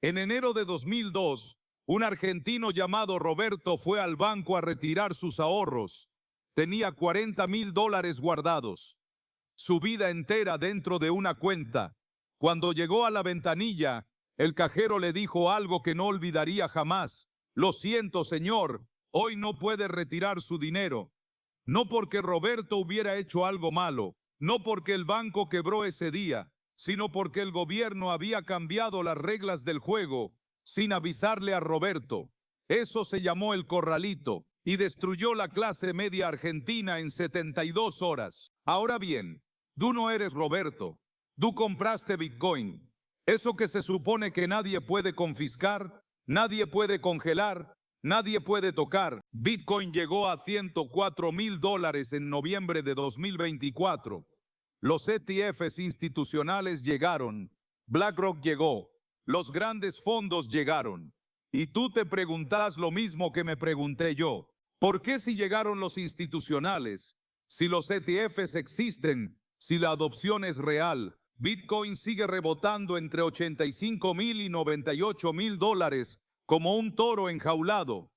En enero de 2002, un argentino llamado Roberto fue al banco a retirar sus ahorros. Tenía $40,000 guardados, su vida entera dentro de una cuenta. Cuando llegó a la ventanilla, el cajero le dijo algo que no olvidaría jamás. Lo siento, señor, hoy no puede retirar su dinero. No porque Roberto hubiera hecho algo malo, no porque el banco quebró ese día, sino porque el gobierno había cambiado las reglas del juego sin avisarle a Roberto. Eso se llamó el corralito y destruyó la clase media argentina en 72 horas. Ahora bien, tú no eres Roberto, tú compraste Bitcoin. Eso que se supone que nadie puede confiscar, nadie puede congelar, nadie puede tocar. Bitcoin llegó a $104,000 en noviembre de 2024. Los ETFs institucionales llegaron, BlackRock llegó, los grandes fondos llegaron. Y tú te preguntas lo mismo que me pregunté yo. ¿Por qué si llegaron los institucionales? Si los ETFs existen, si la adopción es real, Bitcoin sigue rebotando entre 85,000 y 98,000 dólares como un toro enjaulado.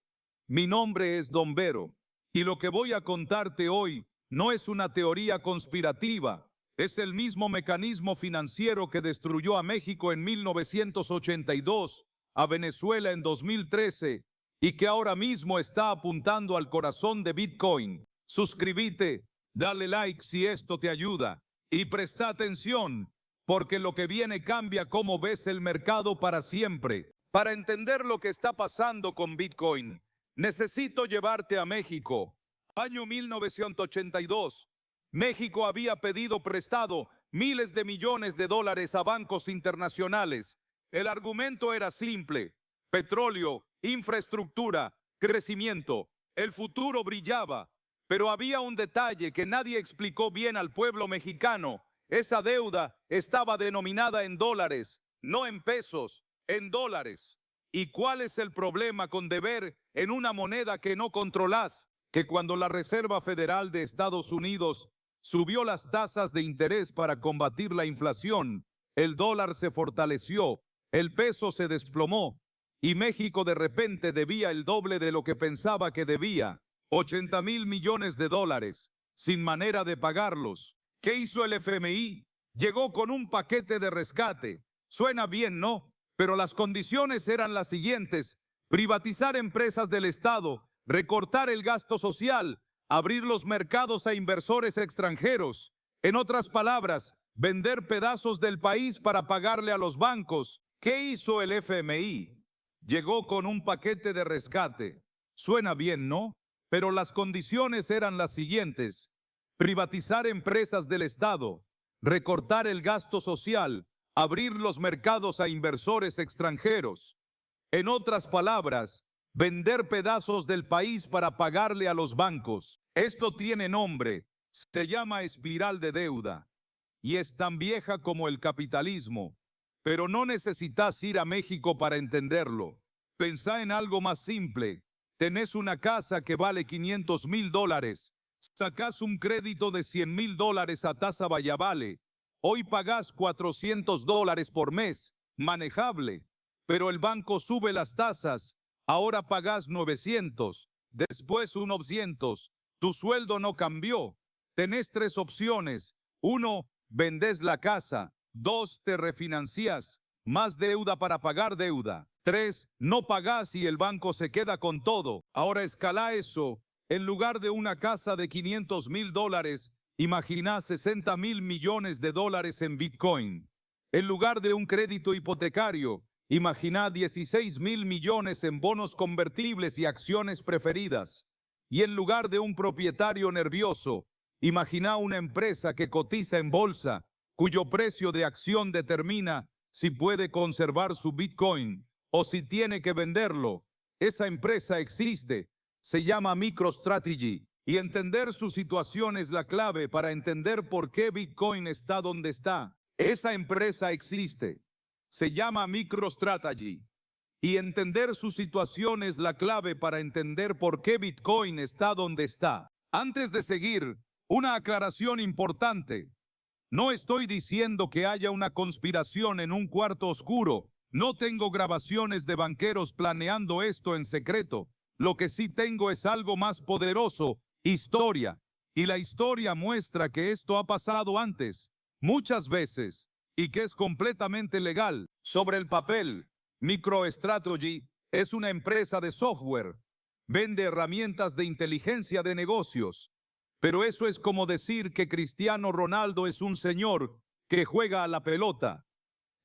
Mi nombre es Don Vero y lo que voy a contarte hoy no es una teoría conspirativa. Es el mismo mecanismo financiero que destruyó a México en 1982, a Venezuela en 2013 y que ahora mismo está apuntando al corazón de Bitcoin. Suscríbete, dale like si esto te ayuda y presta atención, porque lo que viene cambia cómo ves el mercado para siempre. Para entender lo que está pasando con Bitcoin, necesito llevarte a México. Año 1982. México había pedido prestado miles de millones de dólares a bancos internacionales. El argumento era simple: petróleo, infraestructura, crecimiento. El futuro brillaba, pero había un detalle que nadie explicó bien al pueblo mexicano. Esa deuda estaba denominada en dólares, no en pesos, en dólares. ¿Y cuál es el problema con deber en una moneda que no controlas? Que cuando la Reserva Federal de Estados Unidos subió las tasas de interés para combatir la inflación, el dólar se fortaleció, el peso se desplomó y México de repente debía el doble de lo que pensaba que debía, 80,000 millones de dólares, sin manera de pagarlos. ¿Qué hizo el FMI? Llegó con un paquete de rescate. Suena bien, ¿no? Pero las condiciones eran las siguientes: privatizar empresas del Estado, recortar el gasto social, abrir los mercados a inversores extranjeros. En otras palabras, vender pedazos del país para pagarle a los bancos. ¿Qué hizo el FMI? Llegó con un paquete de rescate. Suena bien, ¿no? Pero las condiciones eran las siguientes: privatizar empresas del Estado, recortar el gasto social, abrir los mercados a inversores extranjeros. En otras palabras, vender pedazos del país para pagarle a los bancos. Esto tiene nombre, se llama espiral de deuda y es tan vieja como el capitalismo, pero no necesitas ir a México para entenderlo. Pensá en algo más simple. Tenés una casa que vale 500,000 dólares, sacás un crédito de 100,000 dólares a tasa variable. Hoy pagás 400 dólares por mes, manejable, pero el banco sube las tasas. Ahora pagás 900, después 900. Tu sueldo no cambió. Tenés tres opciones. 1, vendés la casa. 2, te refinanciás. Más deuda para pagar deuda. 3, no pagás y el banco se queda con todo. Ahora escala eso. En lugar de una casa de 500,000 dólares, imagina 60,000 millones de dólares en Bitcoin. En lugar de un crédito hipotecario, imagina 16,000 millones en bonos convertibles y acciones preferidas. Y en lugar de un propietario nervioso, imagina una empresa que cotiza en bolsa, cuyo precio de acción determina si puede conservar su Bitcoin o si tiene que venderlo. Esa empresa existe, se llama MicroStrategy, y entender su situación es la clave para entender por qué Bitcoin está donde está. Esa empresa existe, se llama MicroStrategy, y entender su situación es la clave para entender por qué Bitcoin está donde está. Antes de seguir, una aclaración importante. No estoy diciendo que haya una conspiración en un cuarto oscuro. No tengo grabaciones de banqueros planeando esto en secreto. Lo que sí tengo es algo más poderoso, historia. Y la historia muestra que esto ha pasado antes, muchas veces, y que es completamente legal. Sobre el papel, MicroStrategy es una empresa de software. Vende herramientas de inteligencia de negocios. Pero eso es como decir que Cristiano Ronaldo es un señor que juega a la pelota.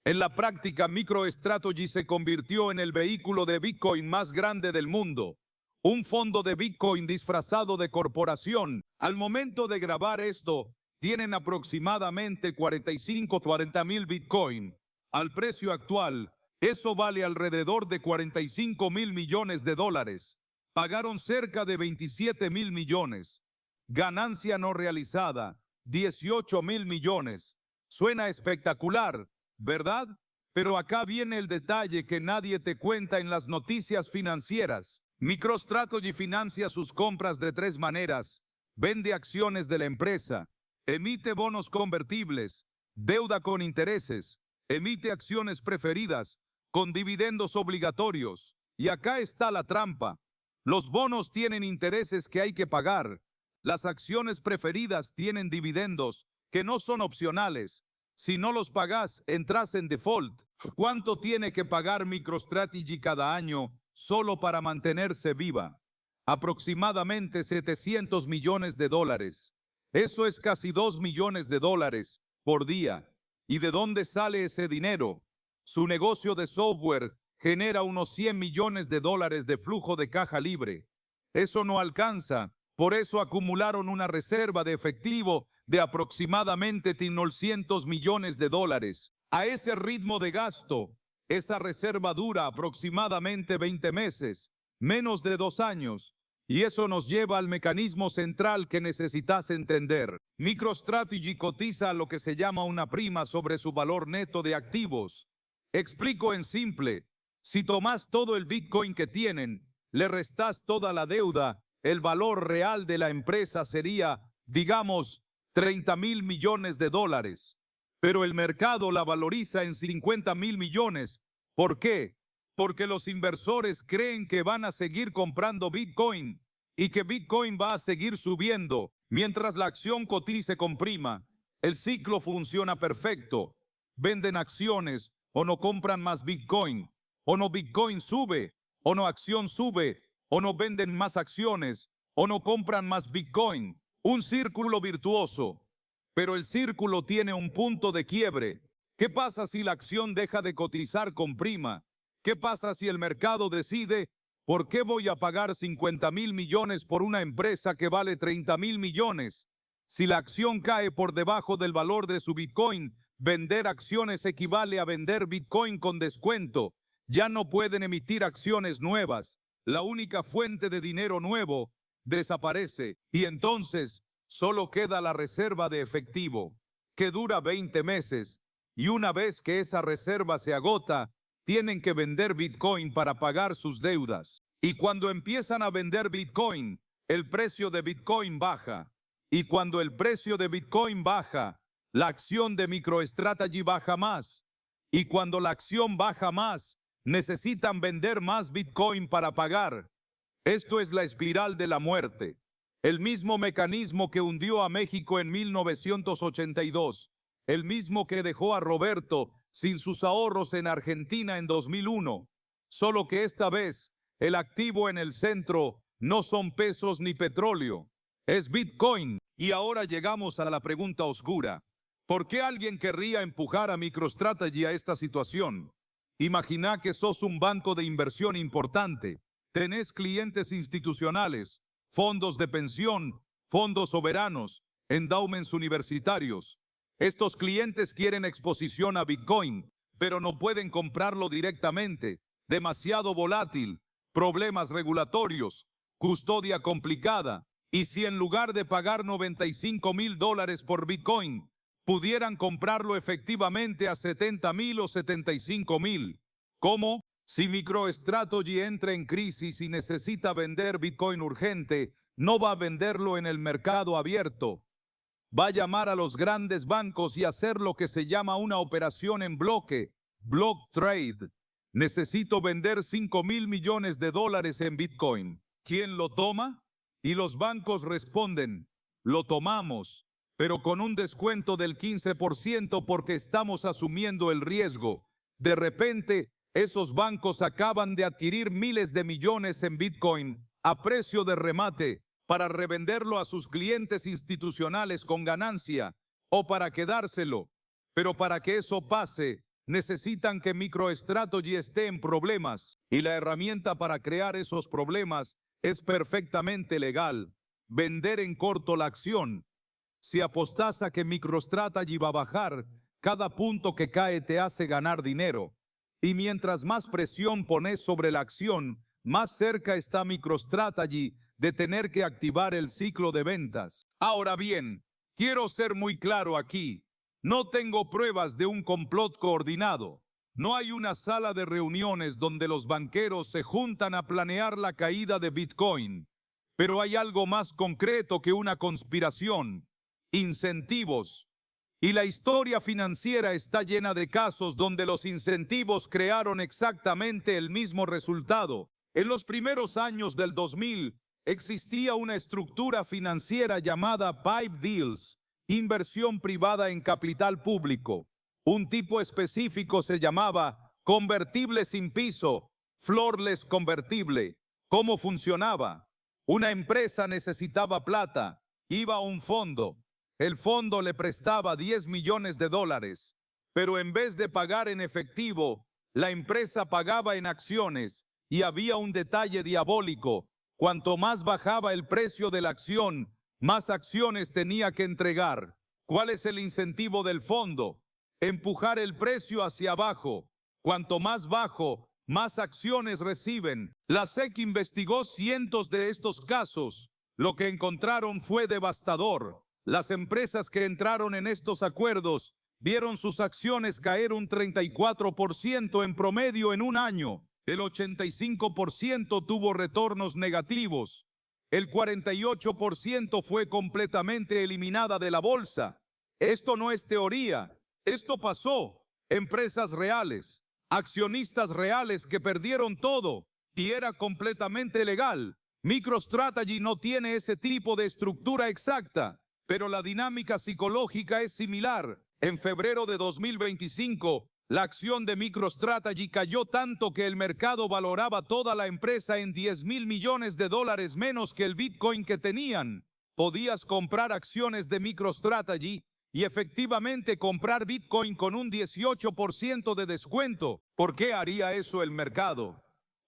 En la práctica, MicroStrategy se convirtió en el vehículo de Bitcoin más grande del mundo. Un fondo de Bitcoin disfrazado de corporación. Al momento de grabar esto, tienen aproximadamente 40 mil Bitcoin. Al precio actual, eso vale alrededor de 45 mil millones de dólares. Pagaron cerca de 27 mil millones. Ganancia no realizada, 18 mil millones. Suena espectacular, ¿verdad? Pero acá viene el detalle que nadie te cuenta en las noticias financieras. MicroStrategy financia sus compras de 3 maneras. Vende acciones de la empresa, emite bonos convertibles, deuda con intereses, emite acciones preferidas, con dividendos obligatorios. Y acá está la trampa. Los bonos tienen intereses que hay que pagar. Las acciones preferidas tienen dividendos que no son opcionales. Si no los pagas, entras en default. ¿Cuánto tiene que pagar MicroStrategy cada año solo para mantenerse viva? Aproximadamente 700 millones de dólares. Eso es casi 2 millones de dólares por día. ¿Y de dónde sale ese dinero? Su negocio de software genera unos 100 millones de dólares de flujo de caja libre. Eso no alcanza. Por eso acumularon una reserva de efectivo de aproximadamente 900 millones de dólares. A ese ritmo de gasto, esa reserva dura aproximadamente 20 meses, menos de 2 años. Y eso nos lleva al mecanismo central que necesitas entender. MicroStrategy cotiza lo que se llama una prima sobre su valor neto de activos. Explico en simple. Si tomas todo el Bitcoin que tienen, le restas toda la deuda, el valor real de la empresa sería, digamos, 30 mil millones de dólares. Pero el mercado la valoriza en 50 mil millones. ¿Por qué? Porque los inversores creen que van a seguir comprando Bitcoin y que Bitcoin va a seguir subiendo mientras la acción cotice con prima. El ciclo funciona perfecto. Venden acciones o no compran más Bitcoin, o no Bitcoin sube, o no acción sube, o no venden más acciones, o no compran más Bitcoin. Un círculo virtuoso. Pero el círculo tiene un punto de quiebre. ¿Qué pasa si la acción deja de cotizar con prima? ¿Qué pasa si el mercado decide, ¿por qué voy a pagar 50 mil millones por una empresa que vale 30 mil millones? Si la acción cae por debajo del valor de su Bitcoin, vender acciones equivale a vender Bitcoin con descuento. Ya no pueden emitir acciones nuevas. La única fuente de dinero nuevo desaparece y entonces solo queda la reserva de efectivo, que dura 20 meses. Y una vez que esa reserva se agota, tienen que vender Bitcoin para pagar sus deudas. Y cuando empiezan a vender Bitcoin, el precio de Bitcoin baja. Y cuando el precio de Bitcoin baja, la acción de MicroStrategy baja más. Y cuando la acción baja más, necesitan vender más Bitcoin para pagar. Esto es la espiral de la muerte. El mismo mecanismo que hundió a México en 1982. El mismo que dejó a Roberto sin sus ahorros en Argentina en 2001. Solo que esta vez, el activo en el centro no son pesos ni petróleo. Es Bitcoin. Y ahora llegamos a la pregunta oscura. ¿Por qué alguien querría empujar a MicroStrategy a esta situación? Imagina que sos un banco de inversión importante. Tenés clientes institucionales, fondos de pensión, fondos soberanos, endowments universitarios. Estos clientes quieren exposición a Bitcoin, pero no pueden comprarlo directamente. Demasiado volátil, problemas regulatorios, custodia complicada. Y si en lugar de pagar 95 mil dólares por Bitcoin, pudieran comprarlo efectivamente a 70 mil o 75 mil. ¿Cómo? Si MicroStrategy entra en crisis y necesita vender Bitcoin urgente, no va a venderlo en el mercado abierto. Va a llamar a los grandes bancos y hacer lo que se llama una operación en bloque, block trade. Necesito vender 5.000 millones de dólares en Bitcoin. ¿Quién lo toma? Y los bancos responden, lo tomamos, pero con un descuento del 15% porque estamos asumiendo el riesgo. De repente, esos bancos acaban de adquirir miles de millones en Bitcoin a precio de remate para revenderlo a sus clientes institucionales con ganancia o para quedárselo. Pero para que eso pase, necesitan que MicroStrategy esté en problemas y la herramienta para crear esos problemas es perfectamente legal. Vender en corto la acción. Si apostas a que MicroStrategy va a bajar, cada punto que cae te hace ganar dinero. Y mientras más presión pones sobre la acción, más cerca está MicroStrategy de tener que activar el ciclo de ventas. Ahora bien, quiero ser muy claro aquí. No tengo pruebas de un complot coordinado. No hay una sala de reuniones donde los banqueros se juntan a planear la caída de Bitcoin. Pero hay algo más concreto que una conspiración: incentivos. Y la historia financiera está llena de casos donde los incentivos crearon exactamente el mismo resultado. En los primeros años del 2000 existía una estructura financiera llamada Pipe Deals, inversión privada en capital público. Un tipo específico se llamaba convertible sin piso, floorless convertible. ¿Cómo funcionaba? Una empresa necesitaba plata, iba a un fondo. El fondo le prestaba 10 millones de dólares, pero en vez de pagar en efectivo, la empresa pagaba en acciones y había un detalle diabólico. Cuanto más bajaba el precio de la acción, más acciones tenía que entregar. ¿Cuál es el incentivo del fondo? Empujar el precio hacia abajo. Cuanto más bajo, más acciones reciben. La SEC investigó cientos de estos casos. Lo que encontraron fue devastador. Las empresas que entraron en estos acuerdos vieron sus acciones caer un 34% en promedio en un año. El 85% tuvo retornos negativos. El 48% fue completamente eliminada de la bolsa. Esto no es teoría. Esto pasó. Empresas reales, accionistas reales que perdieron todo y era completamente legal. MicroStrategy no tiene ese tipo de estructura exacta, pero la dinámica psicológica es similar. En febrero de 2025, la acción de MicroStrategy cayó tanto que el mercado valoraba toda la empresa en 10.000 millones de dólares menos que el Bitcoin que tenían. Podías comprar acciones de MicroStrategy y efectivamente comprar Bitcoin con un 18% de descuento. ¿Por qué haría eso el mercado?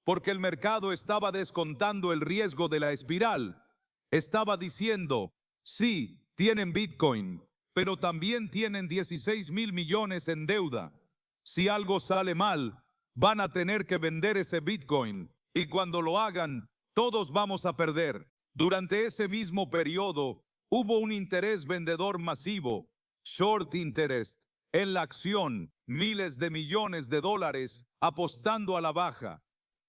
Porque el mercado estaba descontando el riesgo de la espiral. Estaba diciendo, sí, tienen Bitcoin, pero también tienen 16.000 millones en deuda. Si algo sale mal, van a tener que vender ese Bitcoin, y cuando lo hagan, todos vamos a perder. Durante ese mismo periodo, hubo un interés vendedor masivo, short interest, en la acción, miles de millones de dólares apostando a la baja.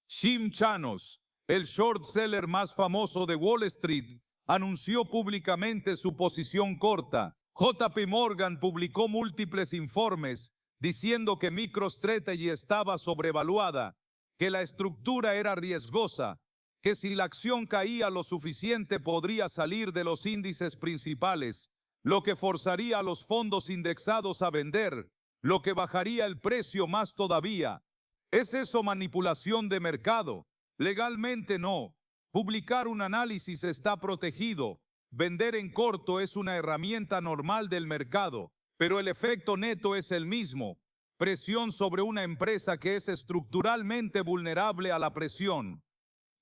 Jim Chanos, el short seller más famoso de Wall Street, anunció públicamente su posición corta. JP Morgan publicó múltiples informes diciendo que MicroStrategy estaba sobrevaluada, que la estructura era riesgosa, que si la acción caía lo suficiente podría salir de los índices principales, lo que forzaría a los fondos indexados a vender, lo que bajaría el precio más todavía. ¿Es eso manipulación de mercado? Legalmente no. Publicar un análisis está protegido. Vender en corto es una herramienta normal del mercado, pero el efecto neto es el mismo. Presión sobre una empresa que es estructuralmente vulnerable a la presión.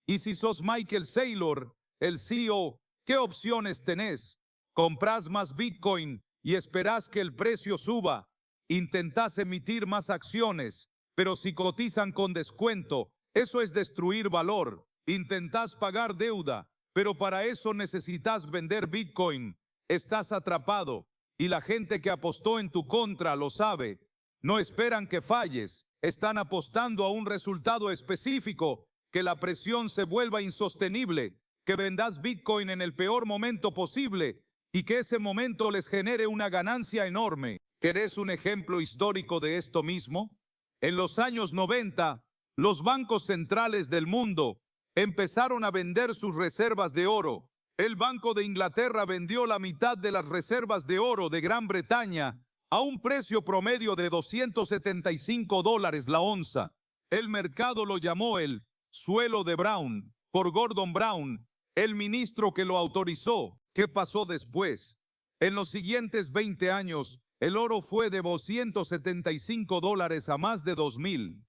Y si sos Michael Saylor, el CEO, ¿qué opciones tenés? ¿Comprás más Bitcoin y esperás que el precio suba? ¿Intentás emitir más acciones, pero si cotizan con descuento, eso es destruir valor? ¿Intentás pagar deuda, pero para eso necesitas vender Bitcoin? Estás atrapado y la gente que apostó en tu contra lo sabe. No esperan que falles, están apostando a un resultado específico, que la presión se vuelva insostenible, que vendas Bitcoin en el peor momento posible y que ese momento les genere una ganancia enorme. ¿Querés un ejemplo histórico de esto mismo? En los años 90, los bancos centrales del mundo empezaron a vender sus reservas de oro. El Banco de Inglaterra vendió la mitad de las reservas de oro de Gran Bretaña a un precio promedio de $275 la onza. El mercado lo llamó el suelo de Brown, por Gordon Brown, el ministro que lo autorizó. ¿Qué pasó después? En los siguientes 20 años, el oro fue de $275 a más de 2,000.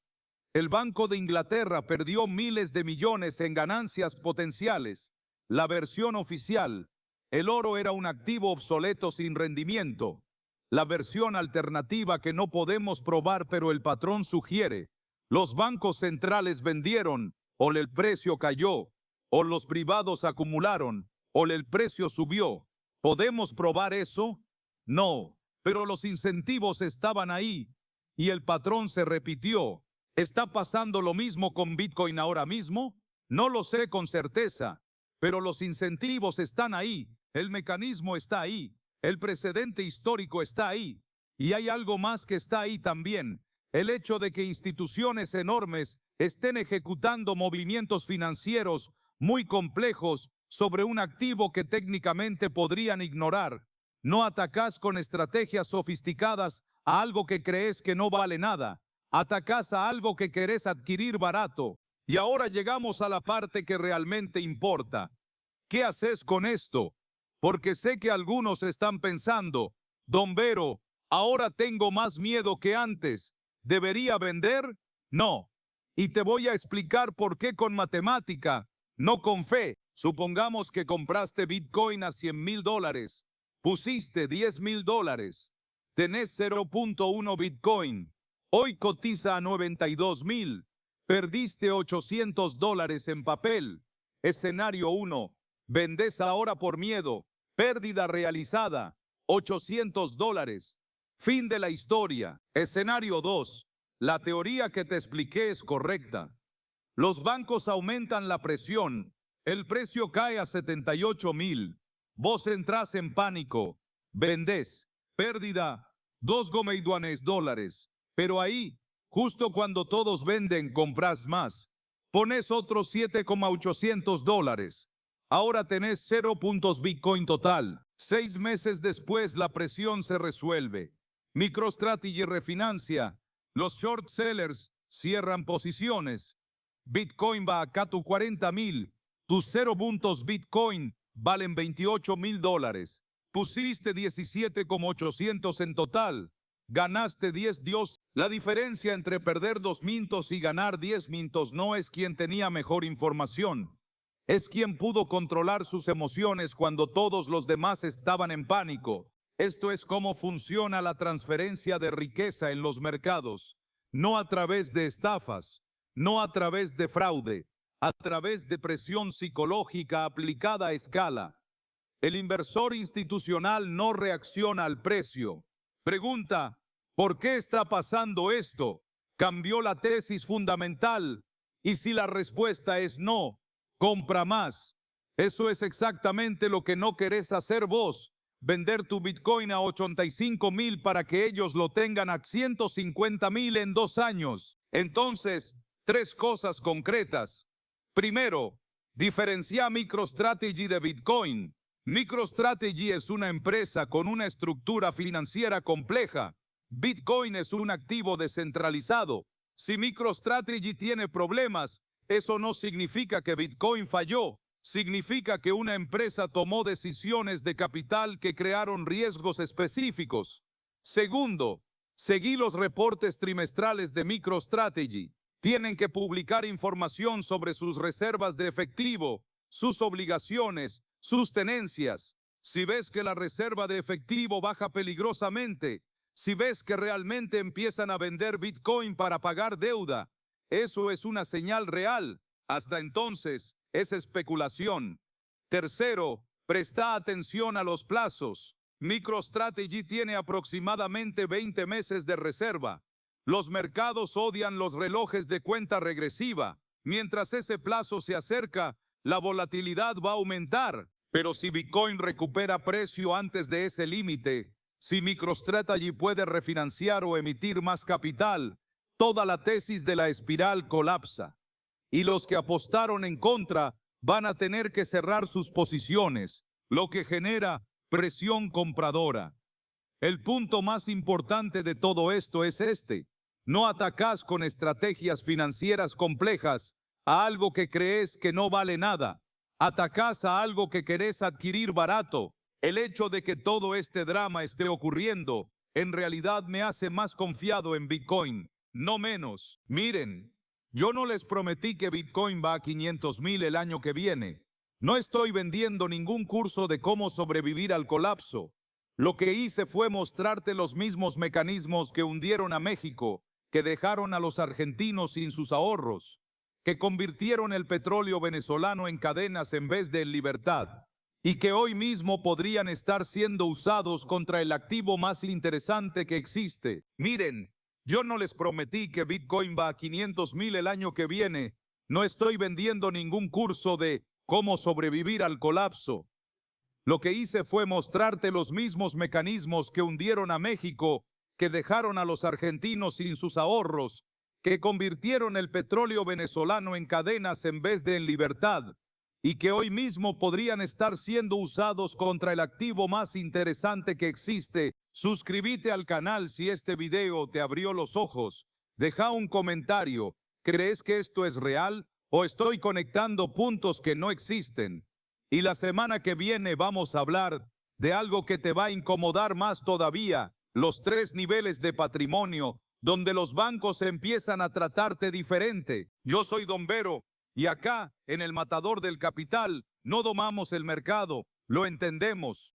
El Banco de Inglaterra perdió miles de millones en ganancias potenciales. La versión oficial: el oro era un activo obsoleto sin rendimiento. La versión alternativa, que no podemos probar pero el patrón sugiere: los bancos centrales vendieron, o el precio cayó, o los privados acumularon, o el precio subió. ¿Podemos probar eso? No, pero los incentivos estaban ahí y el patrón se repitió. ¿Está pasando lo mismo con Bitcoin ahora mismo? No lo sé con certeza, pero los incentivos están ahí, el mecanismo está ahí, el precedente histórico está ahí, y hay algo más que está ahí también: el hecho de que instituciones enormes estén ejecutando movimientos financieros muy complejos sobre un activo que técnicamente podrían ignorar. No atacás con estrategias sofisticadas a algo que crees que no vale nada. Atacás a algo que querés adquirir barato. Y ahora llegamos a la parte que realmente importa. ¿Qué haces con esto? Porque sé que algunos están pensando: Don Vero, ahora tengo más miedo que antes. ¿Debería vender? No. Y te voy a explicar por qué con matemática, no con fe. Supongamos que compraste Bitcoin a $100,000. Pusiste $10,000. Tenés 0.1 Bitcoin. Hoy cotiza a 92,000. Perdiste $800 en papel. Escenario 1. Vendés ahora por miedo. Pérdida realizada: $800. Fin de la historia. Escenario 2. La teoría que te expliqué es correcta. Los bancos aumentan la presión. El precio cae a 78,000. Vos entrás en pánico. Vendés. Pérdida: $2,000. Pero ahí, justo cuando todos venden, compras más. Pones otros $7,800. Ahora tenés 0 puntos Bitcoin total. 6 meses después la presión se resuelve. MicroStrategy refinancia. Los short sellers cierran posiciones. Bitcoin va a 40,000. Tus 0 puntos Bitcoin valen $28,000. Pusiste 17,800 en total. Ganaste 10 dios. La diferencia entre perder 2 mintos y ganar 10 mintos no es quien tenía mejor información. Es quien pudo controlar sus emociones cuando todos los demás estaban en pánico. Esto es cómo funciona la transferencia de riqueza en los mercados. No a través de estafas, no a través de fraude, a través de presión psicológica aplicada a escala. El inversor institucional no reacciona al precio. Pregunta: ¿por qué está pasando esto? ¿Cambió la tesis fundamental? Y si la respuesta es no, compra más. Eso es exactamente lo que no querés hacer vos: vender tu Bitcoin a 85,000 para que ellos lo tengan a 150,000 en 2 años. Entonces, 3 cosas concretas. Primero, diferencia MicroStrategy de Bitcoin. MicroStrategy es una empresa con una estructura financiera compleja. Bitcoin es un activo descentralizado. Si MicroStrategy tiene problemas, eso no significa que Bitcoin falló. Significa que una empresa tomó decisiones de capital que crearon riesgos específicos. Segundo, seguí los reportes trimestrales de MicroStrategy. Tienen que publicar información sobre sus reservas de efectivo, sus obligaciones, sus tenencias. Si ves que la reserva de efectivo baja peligrosamente, si ves que realmente empiezan a vender Bitcoin para pagar deuda, eso es una señal real. Hasta entonces, es especulación. Tercero, presta atención a los plazos. MicroStrategy tiene aproximadamente 20 meses de reserva. Los mercados odian los relojes de cuenta regresiva. Mientras ese plazo se acerca, la volatilidad va a aumentar. Pero si Bitcoin recupera precio antes de ese límite, si MicroStrategy puede refinanciar o emitir más capital, toda la tesis de la espiral colapsa. Y los que apostaron en contra van a tener que cerrar sus posiciones, lo que genera presión compradora. El punto más importante de todo esto es este: no atacás con estrategias financieras complejas a algo que crees que no vale nada. Atacás a algo que querés adquirir barato. El hecho de que todo este drama esté ocurriendo en realidad me hace más confiado en Bitcoin, no menos. Miren, yo no les prometí que Bitcoin va a 500,000 el año que viene. No estoy vendiendo ningún curso de cómo sobrevivir al colapso. Lo que hice fue mostrarte los mismos mecanismos que hundieron a México, que dejaron a los argentinos sin sus ahorros, que convirtieron el petróleo venezolano en cadenas en vez de en libertad, y que hoy mismo podrían estar siendo usados contra el activo más interesante que existe. Miren, yo no les prometí que Bitcoin va a 500,000 el año que viene. No estoy vendiendo ningún curso de cómo sobrevivir al colapso. Lo que hice fue mostrarte los mismos mecanismos que hundieron a México, que dejaron a los argentinos sin sus ahorros, que convirtieron el petróleo venezolano en cadenas en vez de en libertad, y que hoy mismo podrían estar siendo usados contra el activo más interesante que existe. Suscríbete al canal si este video te abrió los ojos. Deja un comentario. ¿Crees que esto es real o estoy conectando puntos que no existen? Y la semana que viene vamos a hablar de algo que te va a incomodar más todavía: los 3 niveles de patrimonio, donde los bancos empiezan a tratarte diferente. Yo soy Don Vero, y acá, en el Matador del Capital, no domamos el mercado, lo entendemos.